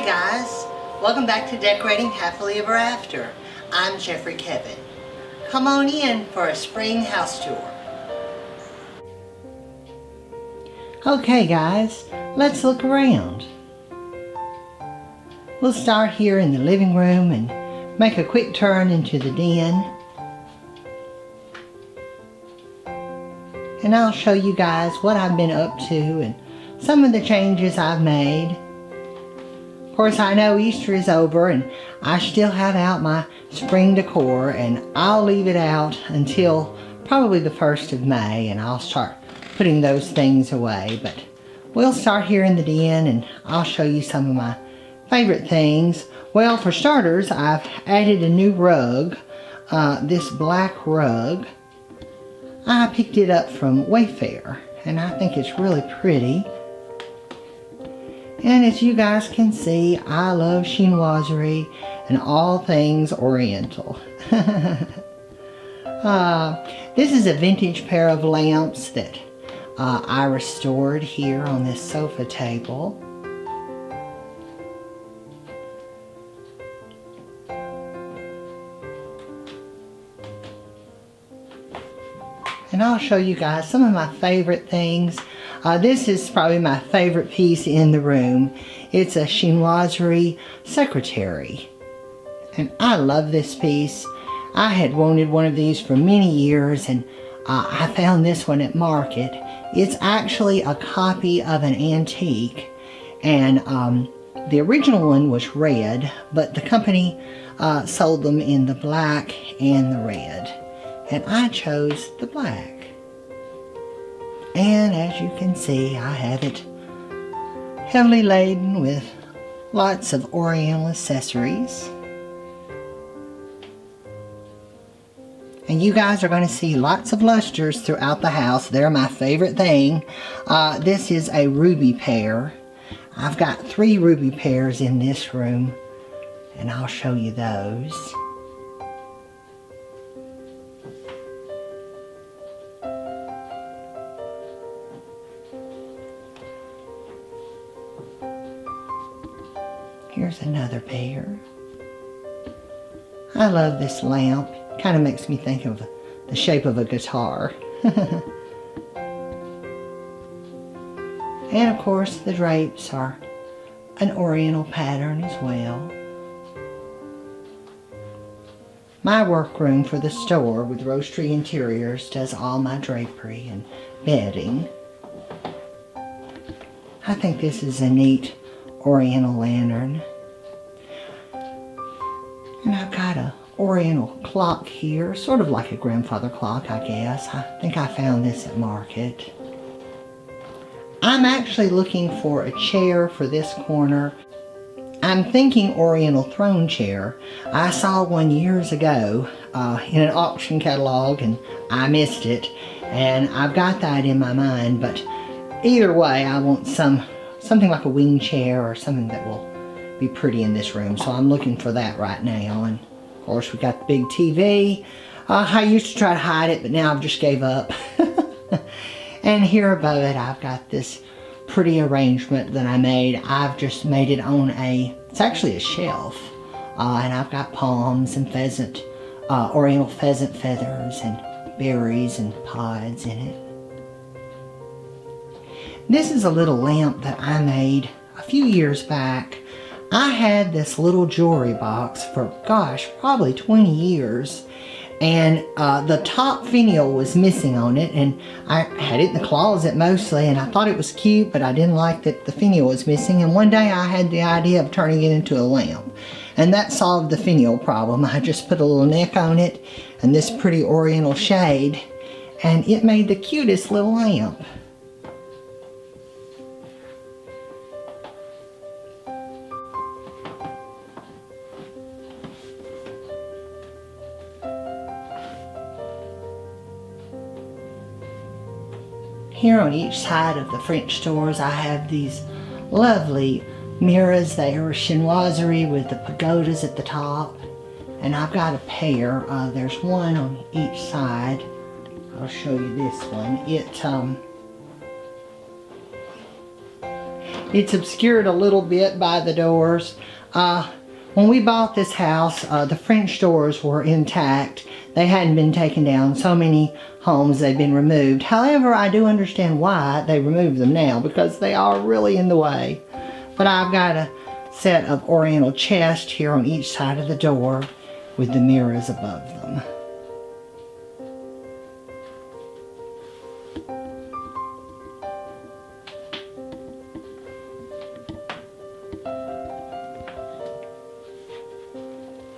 Hi guys, welcome back to Decorating Happily Ever After. I'm Jeffrey Kevin. Come on in for a spring house tour. Okay guys, let's look around. We'll start here in the living room and make a quick turn into the den. And I'll show you guys what I've been up to and some of the changes I've made. Of course, I know Easter is over and I still have out my spring decor, and I'll leave it out until probably the 1st of May, and I'll start putting those things away. But we'll start here in the den and I'll show you some of my favorite things. Well, for starters, I've added a new rug, this black rug. I picked it up from Wayfair and I think it's really pretty. And as you guys can see, I love chinoiserie and all things oriental. This is a vintage pair of lamps that I restored here on this sofa table. And I'll show you guys some of my favorite things. This is probably my favorite piece in the room. It's a chinoiserie secretary. And I love this piece. I had wanted one of these for many years, and I found this one at market. It's actually a copy of an antique, and the original one was red, but the company sold them in the black and the red. And I chose the black. And as you can see, I have it heavily laden with lots of oriental accessories. And you guys are going to see lots of lusters throughout the house. They're my favorite thing. This is a ruby pear. I've got 3 ruby pears in this room, and I'll show you those. Here's another pair. I love this lamp. Kind of makes me think of the shape of a guitar. And of course the drapes are an oriental pattern as well. My workroom for the store with Rose Tree Interiors does all my drapery and bedding. I think this is a neat oriental lantern. And I've got a oriental clock here, sort of like a grandfather clock, I guess. I think I found this at market. I'm actually looking for a chair for this corner. I'm thinking oriental throne chair. I saw one years ago in an auction catalog and I missed it, and I've got that in my mind, but either way I want something like a wing chair or something that will be pretty in this room. So I'm looking for that right now. And of course we got the big TV. I used to try to hide it, but now I've just gave up. And here above it I've got this pretty arrangement that I made. I've just made it on it's actually a shelf. And I've got palms and pheasant, oriental pheasant feathers and berries and pods in it. This is a little lamp that I made a few years back. I had this little jewelry box for, gosh, probably 20 years. And the top finial was missing on it. And I had it in the closet mostly. And I thought it was cute, but I didn't like that the finial was missing. And one day I had the idea of turning it into a lamp. And that solved the finial problem. I just put a little neck on it and this pretty oriental shade. And it made the cutest little lamp. Here on each side of the French doors I have these lovely mirrors. They are chinoiserie with the pagodas at the top. And I've got a pair. There's one on each side. I'll show you this one. It's obscured a little bit by the doors. When we bought this house, the French doors were intact. They hadn't been taken down. So many homes they've been removed. However, I do understand why they removed them now, because they are really in the way. But I've got a set of oriental chests here on each side of the door with the mirrors above them.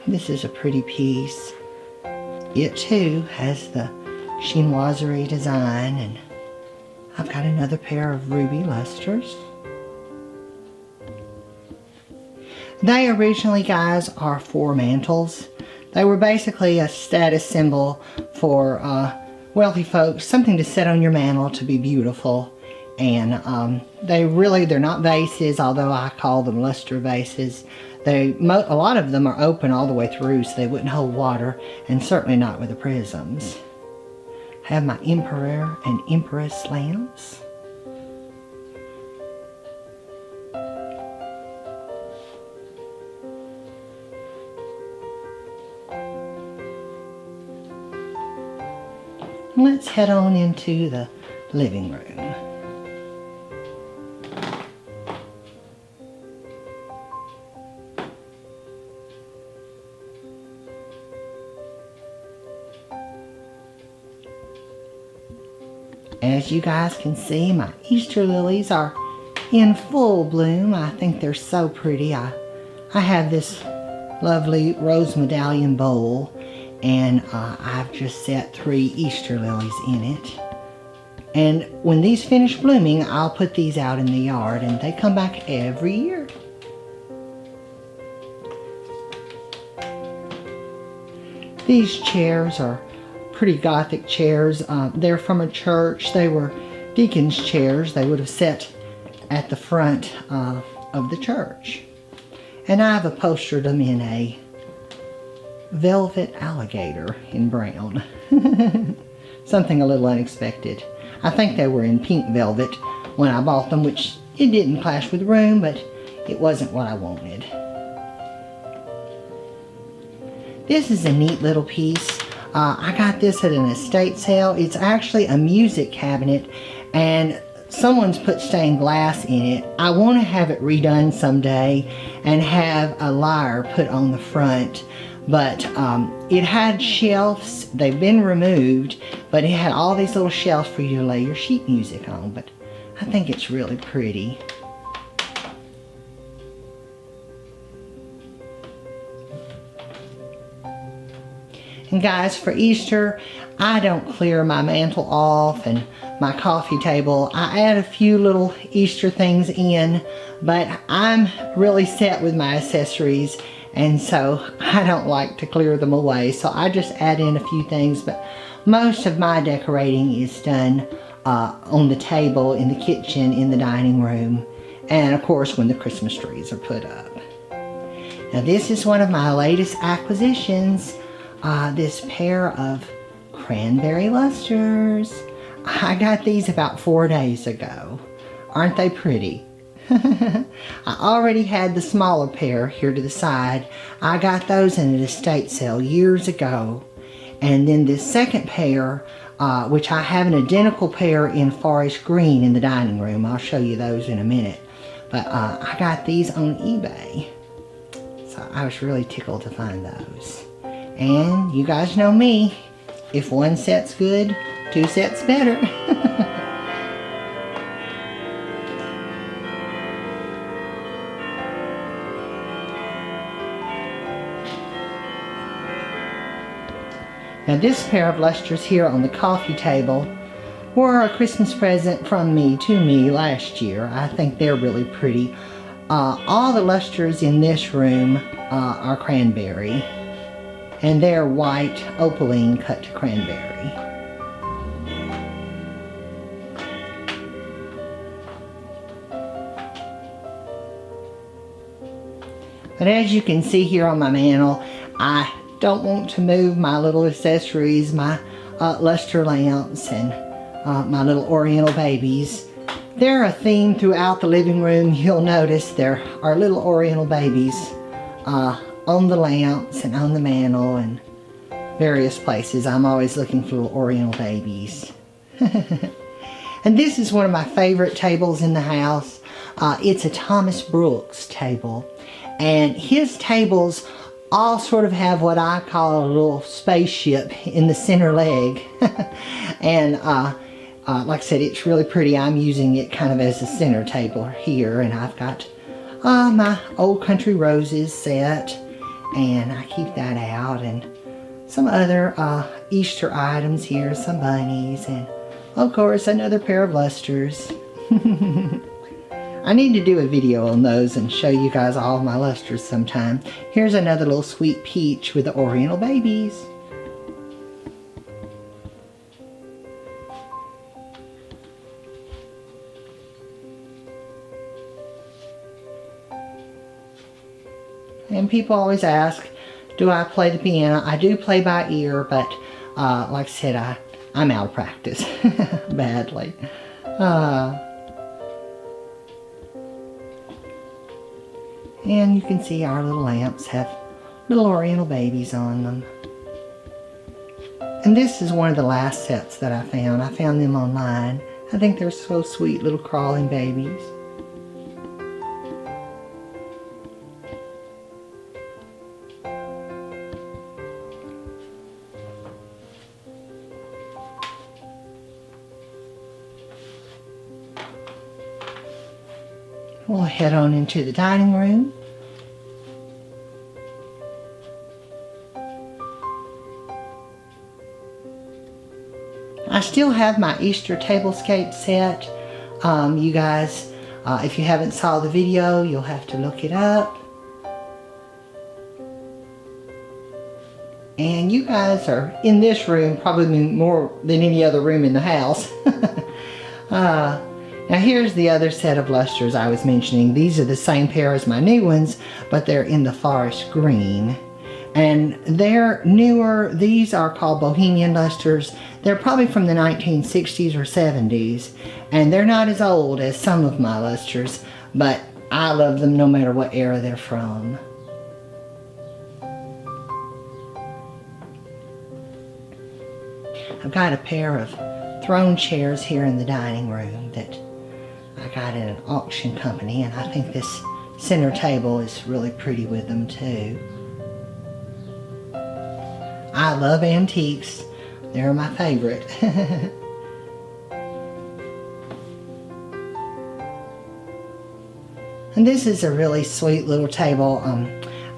This is a pretty piece. It too has the chinoiserie design, and I've got another pair of ruby lustres. They originally, guys, are for mantles. They were basically a status symbol for wealthy folks, something to set on your mantle to be beautiful. And they're not vases, although I call them lustre vases. A lot of them are open all the way through, so they wouldn't hold water, and certainly not with the prisms. I have my Emperor and Empress lamps. Let's head on into the living room. As you guys can see, my Easter lilies are in full bloom. I think they're so pretty. I have this lovely rose medallion bowl, and I've just set 3 Easter lilies in it. And when these finish blooming, I'll put these out in the yard, and they come back every year. These chairs are pretty Gothic chairs. They're from a church. They were deacon's chairs. They would have sat at the front of the church. And I've upholstered them in a velvet alligator in brown. Something a little unexpected. I think they were in pink velvet when I bought them, which it didn't clash with the room, but it wasn't what I wanted. This is a neat little piece. I got this at an estate sale. It's actually a music cabinet, and someone's put stained glass in it. I want to have it redone someday and have a lyre put on the front. But it had shelves. They've been removed, but it had all these little shelves for you to lay your sheet music on. But I think it's really pretty. And guys, for Easter, I don't clear my mantle off and my coffee table. I add a few little Easter things in, but I'm really set with my accessories, and so I don't like to clear them away. So I just add in a few things, but most of my decorating is done on the table, in the kitchen, in the dining room, and of course when the Christmas trees are put up. Now this is one of my latest acquisitions. This pair of cranberry lustres. I got these about 4 days ago. Aren't they pretty? I already had the smaller pair here to the side. I got those in an estate sale years ago. And then this second pair, which I have an identical pair in forest green in the dining room. I'll show you those in a minute. But I got these on eBay. So I was really tickled to find those. And you guys know me, if one set's good, 2 sets better. Now this pair of lustres here on the coffee table were a Christmas present from me to me last year. I think they're really pretty. All the lustres in this room are cranberry. And they're white opaline cut to cranberry. But as you can see here on my mantle, I don't want to move my little accessories, my lustre lamps and my little oriental babies. They're a theme throughout the living room. You'll notice there are little oriental babies on the lamps and on the mantle and various places. I'm always looking for little oriental babies. And this is one of my favorite tables in the house. It's a Thomas Brooks table. And his tables all sort of have what I call a little spaceship in the center leg. And like I said, it's really pretty. I'm using it kind of as a center table here. And I've got my Old Country Roses set. And I keep that out. And some other Easter items here. Some bunnies. And of course, another pair of lusters. I need to do a video on those and show you guys all of my lusters sometime. Here's another little sweet peach with the oriental babies. And people always ask, do I play the piano? I do play by ear, but like I said, I'm out of practice badly. And you can see our little lamps have little oriental babies on them. And this is one of the last sets that I found. I found them online. I think they're so sweet, little crawling babies. We'll head on into the dining room. I still have my Easter tablescape set. You guys, if you haven't saw the video, you'll have to look it up. And you guys are in this room probably more than any other room in the house. Now here's the other set of lusters I was mentioning. These are the same pair as my new ones, but they're in the forest green. And they're newer. These are called Bohemian lusters. They're probably from the 1960s or 70s. And they're not as old as some of my lusters, but I love them no matter what era they're from. I've got a pair of throne chairs here in the dining room that I got at an auction company, and I think this center table is really pretty with them too. I love antiques. They're my favorite. And this is a really sweet little table.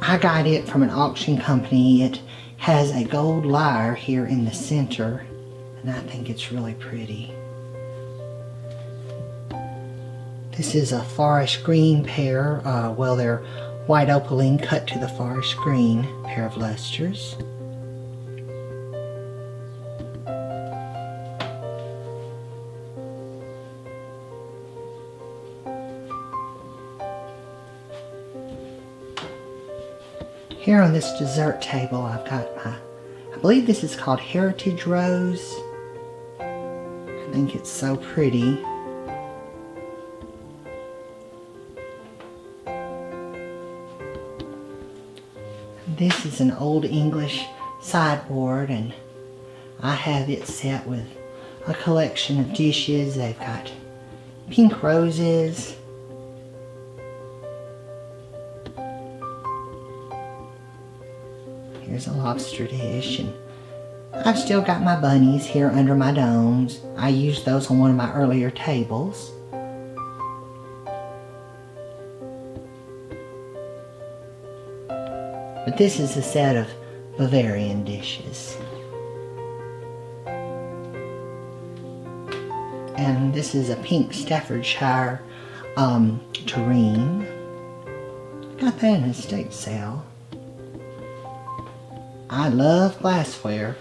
I got it from an auction company. It has a gold lyre here in the center, and I think it's really pretty. This is a forest green pair. Well, they're white opaline cut to the forest green pair of lusters. Here on this dessert table, I've got I believe this is called Heritage Rose. I think it's so pretty. This is an Old English sideboard, and I have it set with a collection of dishes. They've got pink roses, here's a lobster dish, and I've still got my bunnies here under my domes. I used those on one of my earlier tables. But this is a set of Bavarian dishes. And this is a pink Staffordshire tureen. Got that in an estate sale. I love glassware.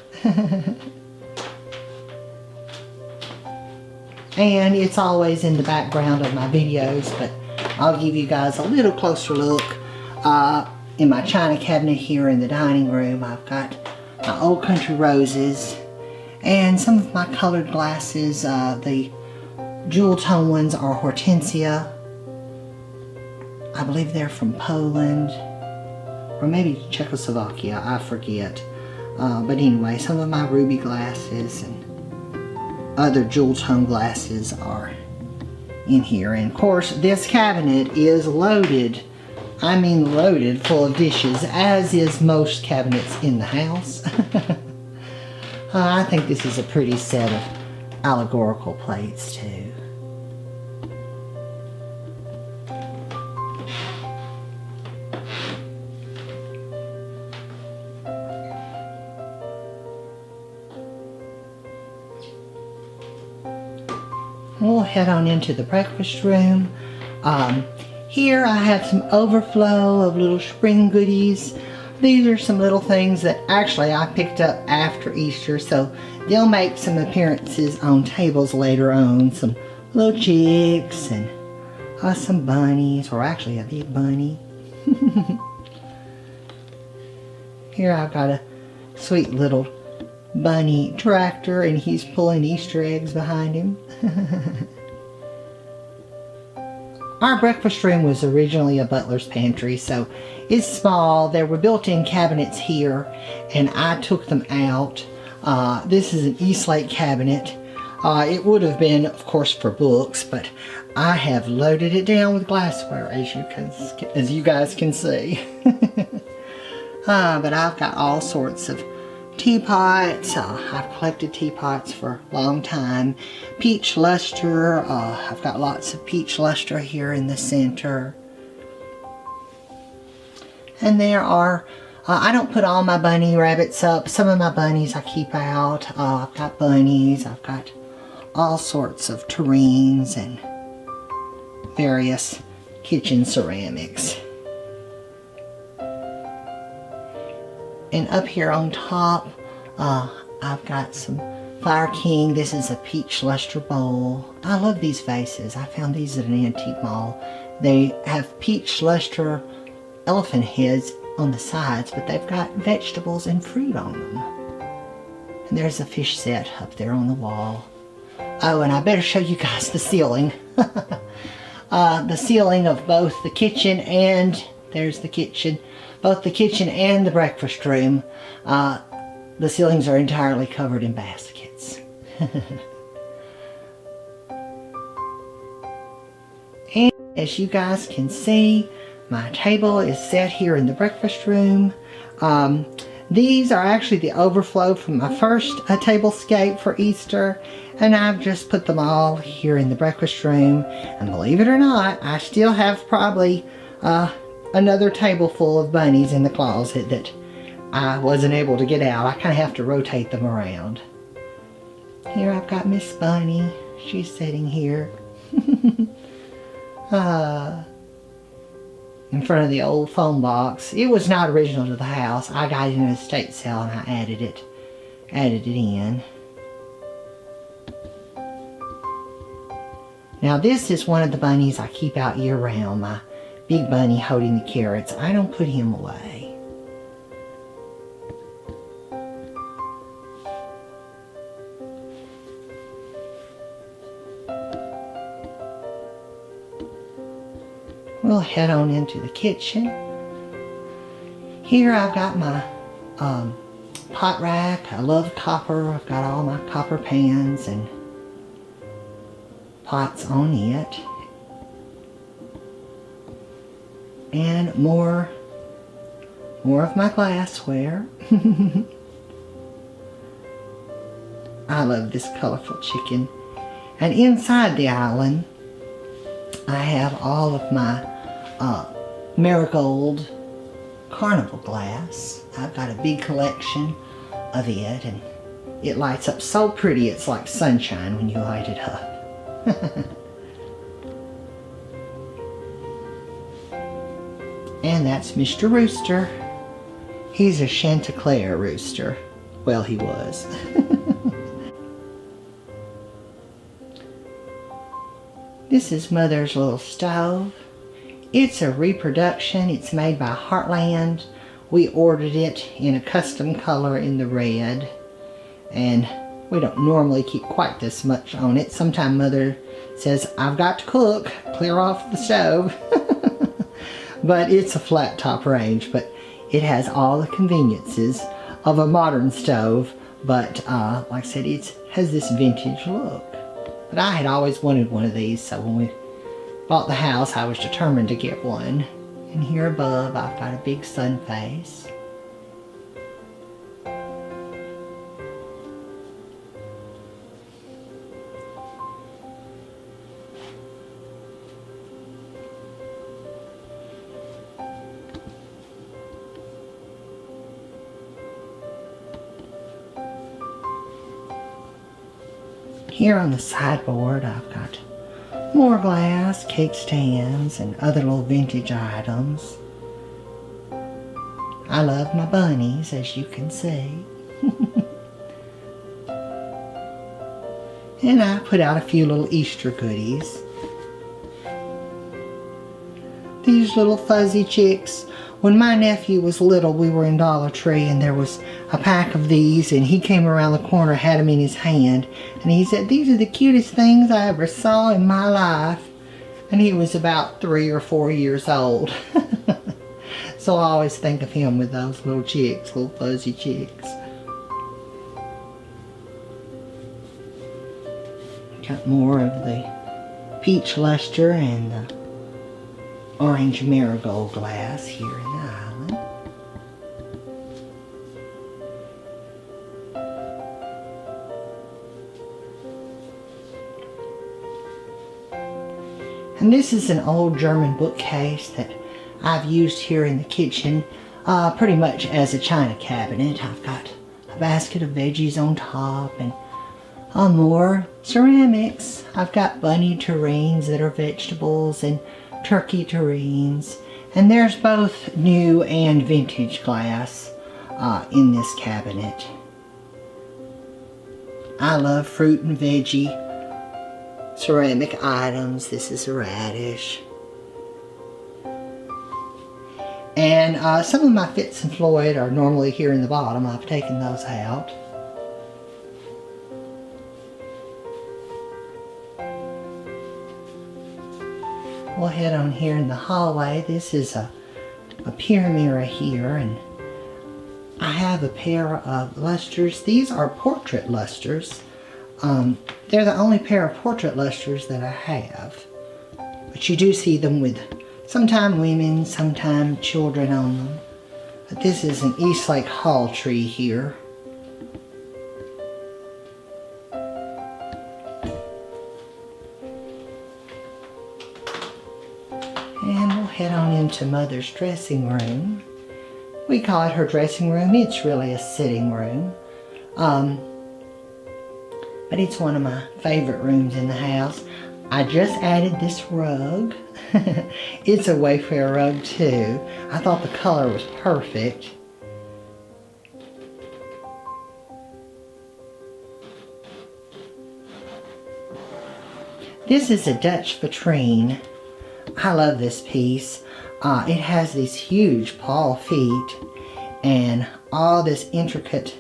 And it's always in the background of my videos, but I'll give you guys a little closer look. In my china cabinet here in the dining room, I've got my Old Country Roses and some of my colored glasses. The jewel tone ones are hortensia. I believe they're from Poland, or maybe Czechoslovakia, I forget. But anyway, some of my ruby glasses and other jewel tone glasses are in here. And of course, this cabinet is loaded. I mean loaded full of dishes, as is most cabinets in the house. I think this is a pretty set of allegorical plates too. We'll head on into the breakfast room. Here I have some overflow of little spring goodies. These are some little things that actually I picked up after Easter, so they'll make some appearances on tables later on. Some little chicks and some bunnies, or actually a big bunny. Here I've got a sweet little bunny tractor, and he's pulling Easter eggs behind him. Our breakfast room was originally a butler's pantry, so it's small. There were built-in cabinets here, and I took them out. This is an Eastlake cabinet. It would have been, of course, for books, but I have loaded it down with glassware, as you guys can see. But I've got all sorts of teapots. I've collected teapots for a long time. Peach luster. I've got lots of peach luster here in the center. And there are, I don't put all my bunny rabbits up. Some of my bunnies I keep out. I've got bunnies. I've got all sorts of tureens and various kitchen ceramics. And up here on top, I've got some Fire King. This is a peach luster bowl. I love these vases. I found these at an antique mall. They have peach luster elephant heads on the sides, but they've got vegetables and fruit on them. And there's a fish set up there on the wall. Oh, and I better show you guys the ceiling. The ceiling of both the kitchen and, there's the kitchen, both the kitchen and the breakfast room, the ceilings are entirely covered in baskets. And as you guys can see, my table is set here in the breakfast room. These are actually the overflow from my first tablescape for Easter, and I've just put them all here in the breakfast room. And believe it or not, I still have probably another table full of bunnies in the closet that I wasn't able to get out. I kind of have to rotate them around. Here I've got Miss Bunny. She's sitting here. In front of the old phone box. It was not original to the house. I got it in an estate sale and I added it in. Now this is one of the bunnies I keep out year round. My big bunny holding the carrots. I don't put him away. We'll head on into the kitchen. Here I've got my pot rack. I love copper. I've got all my copper pans and pots on it. And more of my glassware. I love this colorful chicken. And inside the island, I have all of my marigold carnival glass. I've got a big collection of it, and it lights up so pretty. It's like sunshine when you light it up. And that's Mr. Rooster. He's a Chanticleer rooster. Well, he was. This is Mother's little stove. It's a reproduction. It's made by Heartland. We ordered it in a custom color in the red. And we don't normally keep quite this much on it. Sometimes Mother It says, I've got to cook, clear off the stove. But it's a flat top range, but it has all the conveniences of a modern stove. But like I said, it has this vintage look. But I had always wanted one of these, so when we bought the house, I was determined to get one. And here above, I've got a big sun face. Here on the sideboard, I've got more glass, cake stands, and other little vintage items. I love my bunnies, as you can see. And I put out a few little Easter goodies. These little fuzzy chicks. When my nephew was little, we were in Dollar Tree and there was a pack of these, and he came around the corner, had them in his hand, and he said, these are the cutest things I ever saw in my life. And he was about 3 or 4 years old. So I always think of him with those little chicks, little fuzzy chicks. Got more of the peach luster and the orange marigold glass here in the island. And this is an old German bookcase that I've used here in the kitchen pretty much as a china cabinet. I've got a basket of veggies on top and more ceramics. I've got bunny terrines that are vegetables and turkey terrines, and there's both new and vintage glass in this cabinet. I love fruit and veggie ceramic items. This is a radish. And some of my Fitz and Floyd are normally here in the bottom. I've taken those out. We'll head on here in the hallway. This is a pier mirror here, and I have a pair of lusters. These are portrait lusters. They're the only pair of portrait lusters that I have. But you do see them with sometime women, sometime children on them. But this is an Eastlake Hall tree here. And we'll head on into Mother's dressing room. We call it her dressing room. It's really a sitting room. But it's one of my favorite rooms in the house. I just added this rug. It's a Wayfair rug too. I thought the color was perfect. This is a Dutch vitrine. I love this piece. It has these huge paw feet and all this intricate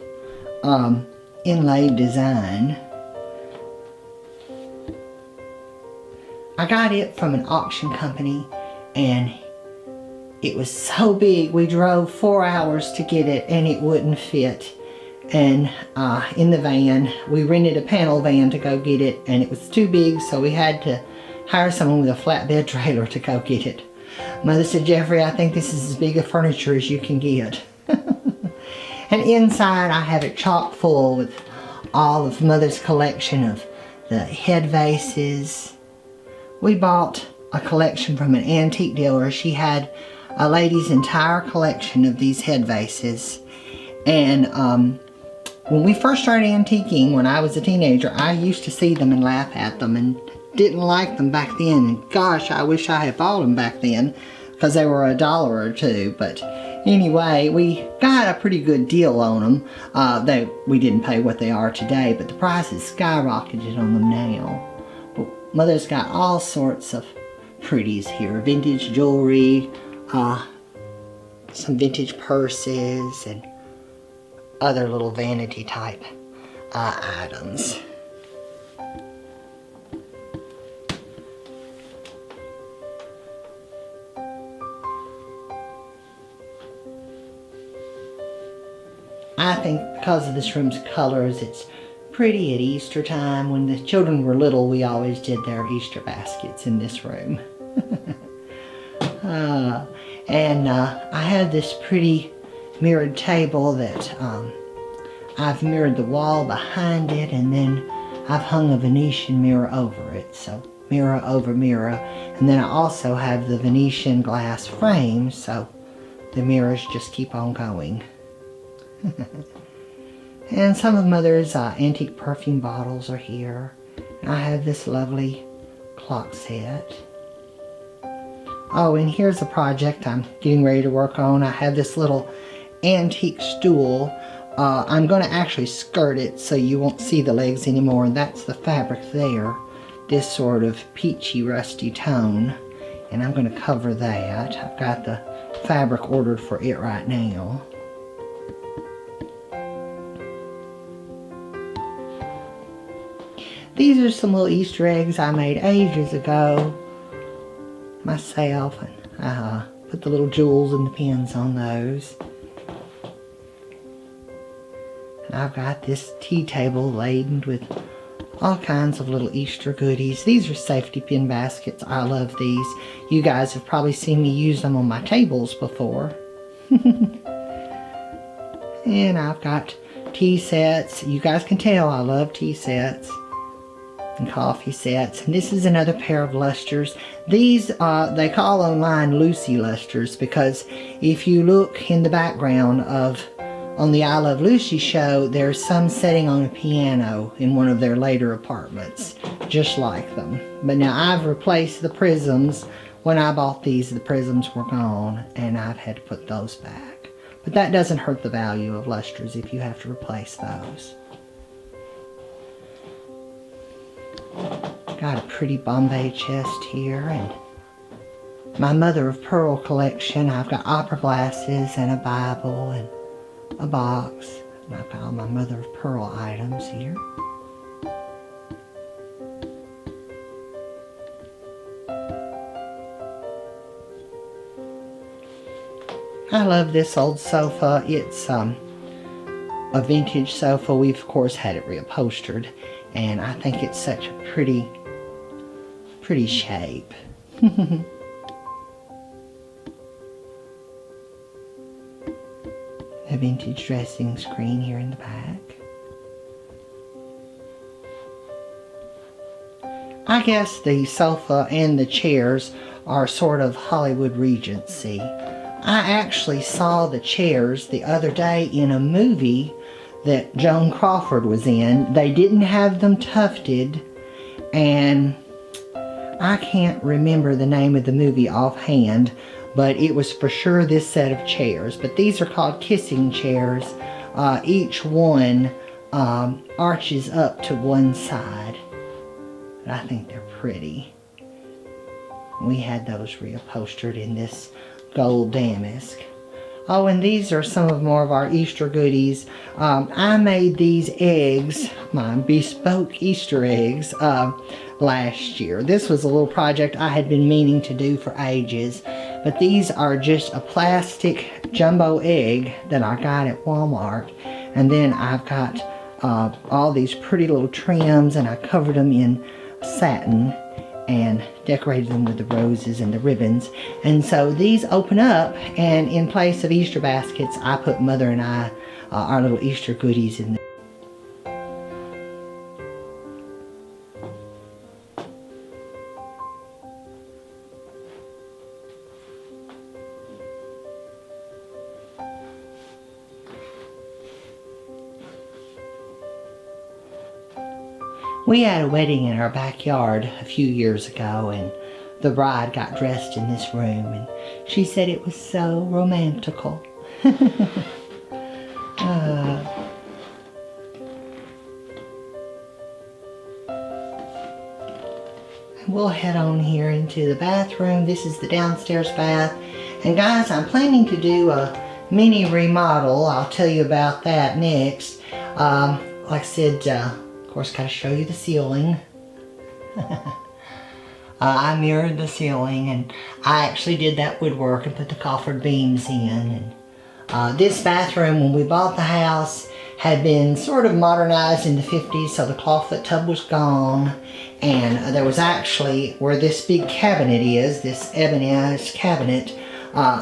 inlaid design. I got it from an auction company, and it was so big we drove 4 hours to get it and it wouldn't fit. And in the van, we rented a panel van to go get it, and it was too big, so we had to hire someone with a flatbed trailer to go get it. Mother said, Jeffrey, I think this is as big a furniture as you can get. And inside I have it chock full with all of Mother's collection of the head vases. We bought a collection from an antique dealer. She had a lady's entire collection of these head vases. And when we first started antiquing, when I was a teenager, I used to see them and laugh at them and didn't like them back then. And gosh, I wish I had bought them back then because they were $1 or $2. But anyway, we got a pretty good deal on them. We didn't pay what they are today, but the prices skyrocketed on them now. But Mother's got all sorts of pretties here. Vintage jewelry, some vintage purses, and other little vanity type items. I think because of this room's colors, it's pretty at Easter time. When the children were little, we always did their Easter baskets in this room. I have this pretty mirrored table that I've mirrored the wall behind it, and then I've hung a Venetian mirror over it. So mirror over mirror. And then I also have the Venetian glass frame, so the mirrors just keep on going. And some of Mother's antique perfume bottles are here. And I have this lovely clock set. Oh, and here's a project I'm getting ready to work on. I have this little antique stool. I'm going to actually skirt it so you won't see the legs anymore. And that's the fabric there. This sort of peachy rusty tone. And I'm going to cover that. I've got the fabric ordered for it right now. These are some little Easter eggs I made ages ago myself, and I put the little jewels and the pins on those. And I've got this tea table laden with all kinds of little Easter goodies. These are safety pin baskets. I love these. You guys have probably seen me use them on my tables before. And I've got tea sets. You guys can tell I love tea sets and coffee sets. And this is another pair of lusters. These they call online Lucy lusters, because if you look in the background on the I Love Lucy show, there's some sitting on a piano in one of their later apartments, just like them. But now I've replaced the prisms. When I bought these, the prisms were gone, and I've had to put those back. But that doesn't hurt the value of lusters if you have to replace those. Got a pretty Bombay chest here, and my mother of pearl collection. I've got opera glasses and a Bible and a box. And I've got all my mother of pearl items here. I love this old sofa. It's a vintage sofa. We've of course had it reupholstered, and I think it's such a pretty shape. A vintage dressing screen here in the back. I guess the sofa and the chairs are sort of Hollywood Regency. I actually saw the chairs the other day in a movie that Joan Crawford was in. They didn't have them tufted, and I can't remember the name of the movie offhand, but it was for sure this set of chairs. But these are called kissing chairs. Each one arches up to one side. But I think they're pretty. We had those reupholstered in this gold damask. Oh, and these are some of more of our Easter goodies. I made these eggs, my bespoke Easter eggs, last year. This was a little project I had been meaning to do for ages. But these are just a plastic jumbo egg that I got at Walmart. And then I've got all these pretty little trims, and I covered them in satin and decorated them with the roses and the ribbons. And so these open up, and in place of Easter baskets, I put Mother and I, our little Easter goodies in them. We had a wedding in our backyard a few years ago, and the bride got dressed in this room, and she said it was so romantical. We'll head on here into the bathroom. This is the downstairs bath. And guys, I'm planning to do a mini remodel. I'll tell you about that next. Like I said, of course, got to show you the ceiling. I mirrored the ceiling, and I actually did that woodwork and put the coffered beams in. And This bathroom, when we bought the house, had been sort of modernized in the 50s, so the clawfoot tub was gone. And there was actually, where this big cabinet is, this ebonized cabinet,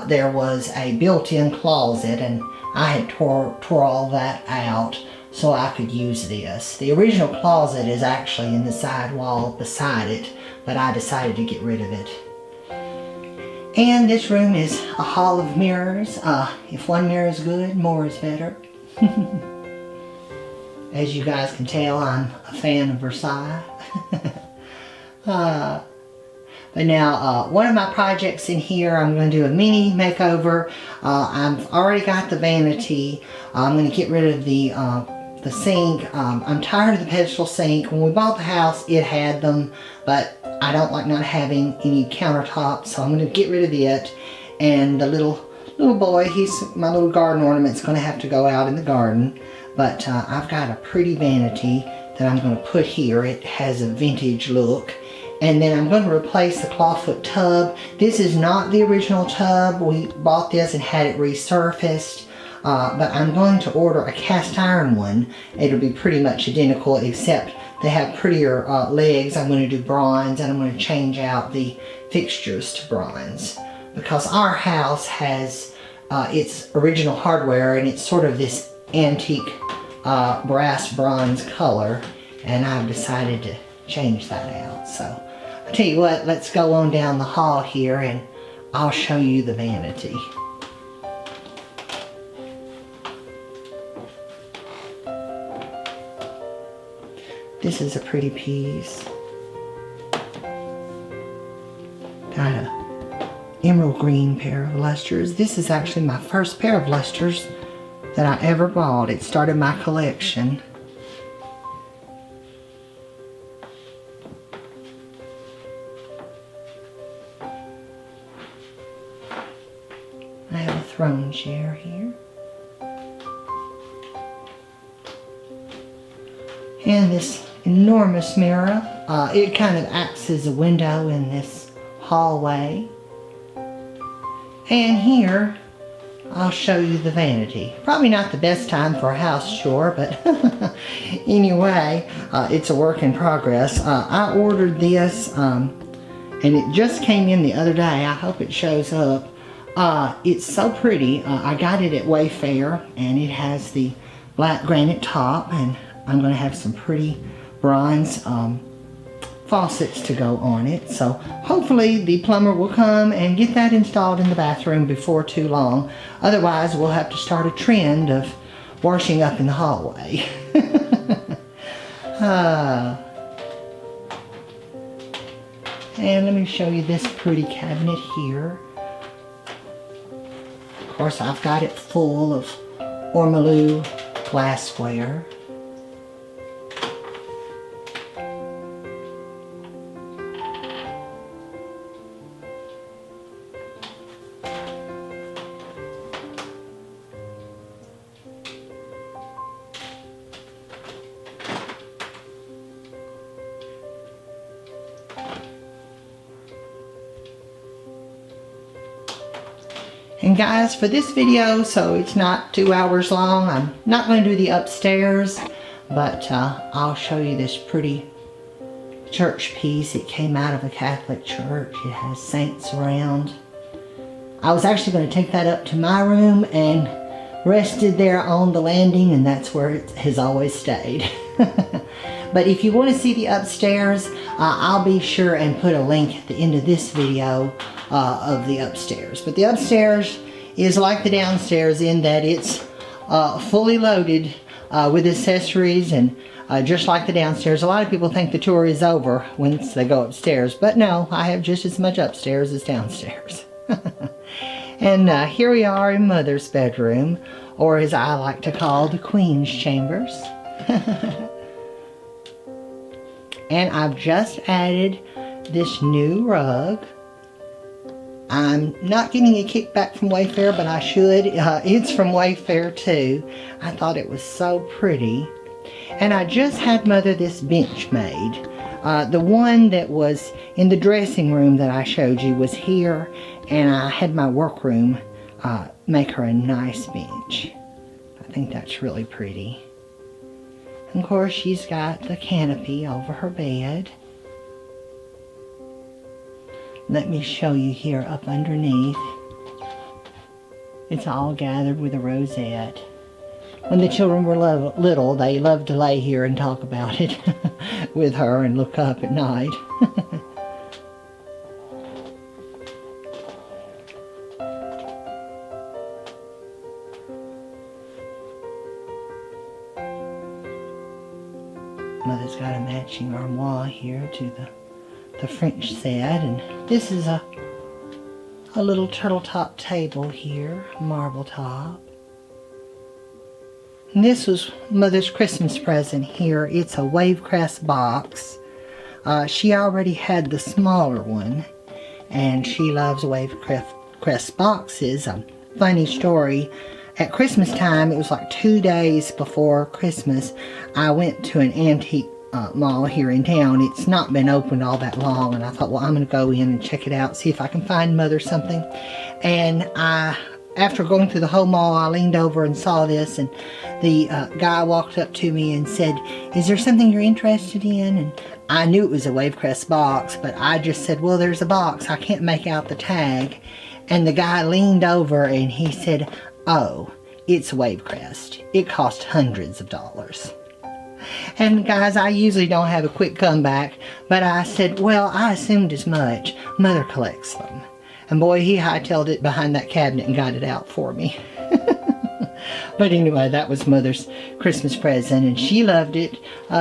there was a built-in closet, and I had tore all that out so I could use this. The original closet is actually in the side wall beside it, but I decided to get rid of it. And this room is a hall of mirrors. If one mirror is good, more is better. As you guys can tell, I'm a fan of Versailles. But now, one of my projects in here, I'm going to do a mini makeover. I've already got the vanity. I'm going to get rid of the sink. I'm tired of the pedestal sink. When we bought the house, it had them, but I don't like not having any countertops, so I'm going to get rid of it. And the little boy, my little garden ornament's going to have to go out in the garden. But I've got a pretty vanity that I'm going to put here. It has a vintage look. And then I'm going to replace the clawfoot tub. This is not the original tub. We bought this and had it resurfaced. But I'm going to order a cast iron one. It'll be pretty much identical, except they have prettier legs. I'm going to do bronze, and I'm going to change out the fixtures to bronze. Because our house has its original hardware, and it's sort of this antique brass bronze color, and I've decided to change that out. So I'll tell you what, let's go on down the hall here and I'll show you the vanity. This is a pretty piece. Got a emerald green pair of lusters. This is actually my first pair of lusters that I ever bought. It started my collection. I have a throne chair here. And this enormous mirror. It kind of acts as a window in this hallway. And here, I'll show you the vanity. Probably not the best time for a house chore, but anyway, it's a work in progress. I ordered this, and it just came in the other day. I hope it shows up. It's so pretty. I got it at Wayfair, and it has the black granite top, and I'm going to have some pretty bronze faucets to go on it. So hopefully the plumber will come and get that installed in the bathroom before too long. Otherwise, we'll have to start a trend of washing up in the hallway. And let me show you this pretty cabinet here. Of course, I've got it full of ormolu glassware. And guys, for this video, so it's not 2 hours long, I'm not going to do the upstairs, but I'll show you this pretty church piece. It came out of a Catholic church. It has saints around. I was actually going to take that up to my room and rested there on the landing, and that's where it has always stayed. But if you want to see the upstairs, I'll be sure and put a link at the end of this video of the upstairs. But the upstairs is like the downstairs in that it's fully loaded with accessories, and just like the downstairs. A lot of people think the tour is over once they go upstairs, but no, I have just as much upstairs as downstairs. And here we are in Mother's bedroom, or as I like to call, the Queen's chambers. And I've just added this new rug. I'm not getting a kickback from Wayfair, but I should. It's from Wayfair too. I thought it was so pretty. And I just had Mother this bench made. The one that was in the dressing room that I showed you was here, and I had my workroom make her a nice bench. I think that's really pretty. And of course, she's got the canopy over her bed. Let me show you here up underneath. It's all gathered with a rosette. When the children were little, they loved to lay here and talk about it with her and look up at night. Mother's got a matching armoire here to the French set, and this is a little turtle top table here, marble top. And this was Mother's Christmas present here. It's a Wavecrest box. She already had the smaller one, and she loves Wavecrest boxes. Funny story, at Christmas time, it was like 2 days before Christmas, I went to an antique mall here in town. It's not been opened all that long, and I thought, well, I'm going to go in and check it out, see if I can find Mother something. And after going through the whole mall, I leaned over and saw this, and the guy walked up to me and said, "Is there something you're interested in?" And I knew it was a Wavecrest box, but I just said, "Well, there's a box. I can't make out the tag." And the guy leaned over and he said, "Oh, it's Wavecrest. It cost hundreds of dollars." And guys, I usually don't have a quick comeback, but I said, "Well, I assumed as much. Mother collects them." And boy, he hightailed it behind that cabinet and got it out for me. But anyway, that was Mother's Christmas present, and she loved it.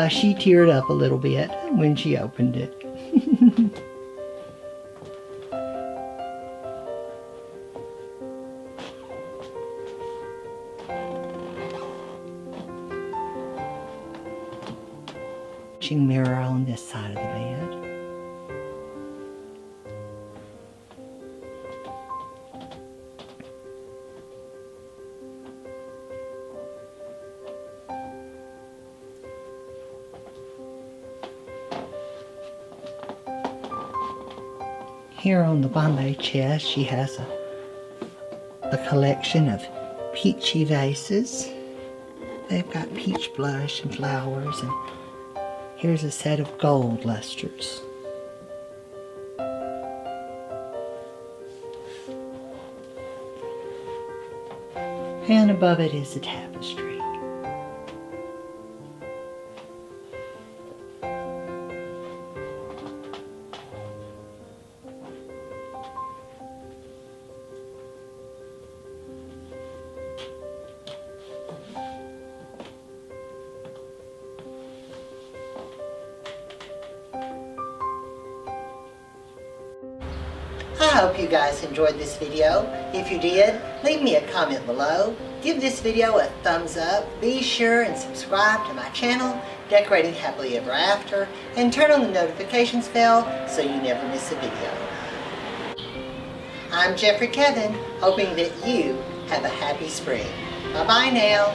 She teared up a little bit when she opened it. Mirror on this side of the bed. Here on the Bombay chest, she has a collection of peachy vases. They've got peach blush and flowers, and here's a set of gold lusters. And above it is a tapestry. I hope you guys enjoyed this video. If you did, leave me a comment below. Give this video a thumbs up. Be sure and subscribe to my channel, Decorating Happily Ever After, and turn on the notifications bell so you never miss a video. I'm Jeffrey Kevin, hoping that you have a happy spring. Bye-bye now.